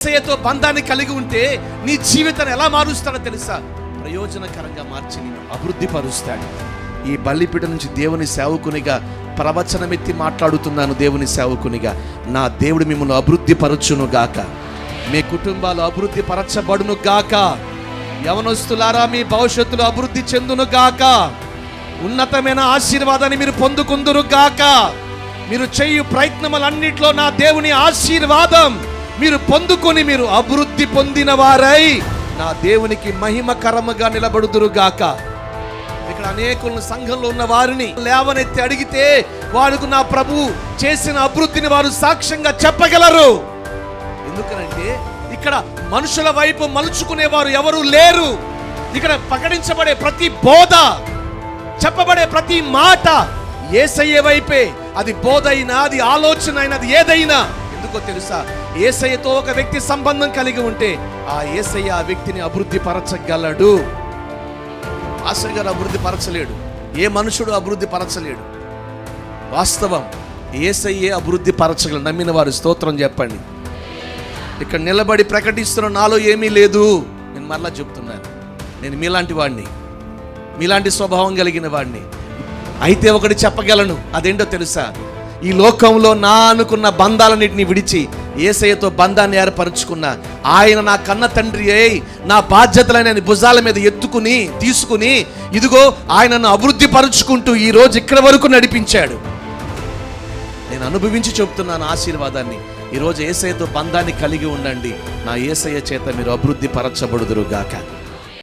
యేసయ్యతో బంధాన్ని కలిగి ఉంటే నీ జీవితాన్ని ఎలా మారుస్తాడో తెలుసా? ప్రయోజనకరంగా మార్చి నిన్ను అభివృద్ధి పరుస్తాడు. ఈ బలిపీఠం నుంచి దేవుని సేవకునిగా ప్రవచనమెత్తి మాట్లాడుతున్నాను. దేవుని సేవకునిగా నా దేవుడు మిమ్మల్ని అభివృద్ధి పరచును గాక, మీ కుటుంబాలు అభివృద్ధి పరచబడును గాక, యవనస్తులారా మీ భవిష్యత్తులో అభివృద్ధి చెందును గాక, ఉన్నతమైన ఆశీర్వాదాన్ని మీరు పొందుకుందురు గాక. మీరు చేయు ప్రయత్నములన్నిట్లో నా దేవుని ఆశీర్వాదం మీరు పొందుకొని మీరు అభివృద్ధి పొందిన వారై నా దేవునికి మహిమకరముగా నిలబడుదురుగాక. ఇక్కడ అనేకులను సంఘంలో ఉన్న వారిని లేవనెత్తి అడిగితే వారికి నా ప్రభు చేసిన అభివృద్ధిని వారు సాక్ష్యంగా చెప్పగలరు. ఎందుకనంటే ఇక్కడ మనుషుల వైపు మలుచుకునేవారు ఎవరు లేరు. ఇక్కడ ప్రకటించబడే ప్రతి బోధ, చెప్పబడే ప్రతి మాట యేసయ్య వైపే. అది బోధ అయినా, అది ఆలోచన అయినా, అది ఏదైనా. ఎందుకో తెలుసా? యేసయ్యతో ఒక వ్యక్తి సంబంధం కలిగి ఉంటే ఆ యేసయ్య ఆ వ్యక్తిని అభివృద్ధి పరచగలడు. పాస్టర్ గారు అభివృద్ధి పరచలేడు, ఏ మనుషుడు అభివృద్ధి పరచలేడు. వాస్తవం, యేసయ్యే అభివృద్ధి పరచగలడు. నమ్మిన వారు స్తోత్రం చెప్పండి. ఇక్కడ నిలబడి ప్రకటిస్తున్న నాలో ఏమీ లేదు. నేను మరలా చెప్తున్నాను, నేను మీలాంటి వాడిని, మీలాంటి స్వభావం కలిగిన వాడిని. అయితే ఒకటి చెప్పగలను, అదేంటో తెలుసా? ఈ లోకంలో నా అనుకున్న బంధాలన్నింటినీ విడిచి యేసయ్యతో బంధాన్ని ఏర్పరచుకున్న ఆయన నా కన్న తండ్రి అయి నా బాధ్యతలని భుజాల మీద ఎత్తుకుని తీసుకుని ఇదిగో ఆయనను అభివృద్ధి పరుచుకుంటూ ఈ రోజు ఇక్కడ వరకు నడిపించాడు. నేను అనుభవించి చెప్తున్నాను ఆశీర్వాదాన్ని. ఈరోజు యేసయ్యతో బంధాన్ని కలిగి ఉండండి. నా యేసయ్య చేత మీరు అభివృద్ధి పరచబడుదురు గాక.